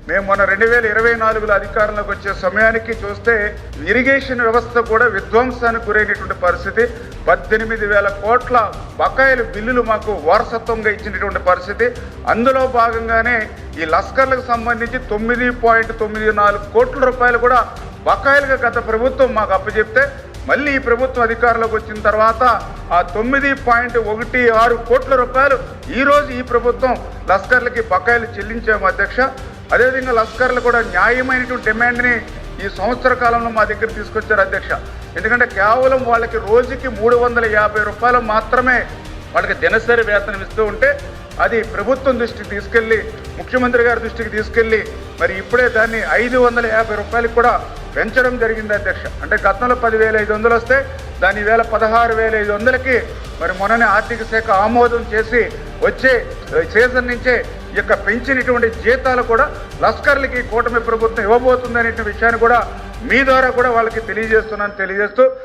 మేము మొన్న 2024లో అధికారంలోకి వచ్చే సమయానికి చూస్తే ఇరిగేషన్ వ్యవస్థ కూడా విధ్వంసానికి గురైనటువంటి పరిస్థితి. 18,000 కోట్ల బకాయిలు బిల్లులు మాకు వారసత్వంగా ఇచ్చినటువంటి పరిస్థితి. అందులో భాగంగానే ఈ లస్కర్లకు సంబంధించి 9.94 కోట్ల రూపాయలు కూడా బకాయిలుగా గత ప్రభుత్వం మాకు అప్పచెప్తే మళ్ళీ ఈ ప్రభుత్వం అధికారంలోకి వచ్చిన తర్వాత ఆ 9.16 కోట్ల రూపాయలు ఈరోజు ఈ ప్రభుత్వం లస్కర్లకి బకాయిలు చెల్లించాము అధ్యక్ష. అదేవిధంగా లస్కర్లు కూడా న్యాయమైనటువంటి డిమాండ్ని ఈ సంవత్సర కాలంలో మా దగ్గర తీసుకొచ్చారు అధ్యక్ష. ఎందుకంటే కేవలం వాళ్ళకి రోజుకి 350 రూపాయలు మాత్రమే వాళ్ళకి దినసరి వేతనం ఇస్తూ ఉంటే అది ప్రభుత్వం దృష్టికి తీసుకెళ్ళి ముఖ్యమంత్రి గారి దృష్టికి తీసుకెళ్ళి మరి ఇప్పుడే దాన్ని 550 రూపాయలకు కూడా పెంచడం జరిగింది అధ్యక్ష. అంటే గతంలో 10,500 వస్తే దాని ఈవేళ 16,500కి మరి మొన్ననే ఆర్థిక శాఖ ఆమోదం చేసి వచ్చే సీజన్ నుంచే ఈ యొక్క పెంచినటువంటి జీతాలు కూడా లస్కర్లకి కూటమి ప్రభుత్వం ఇవ్వబోతుంది అనే విషయాన్ని కూడా మీ ద్వారా కూడా వాళ్ళకి తెలియజేస్తూ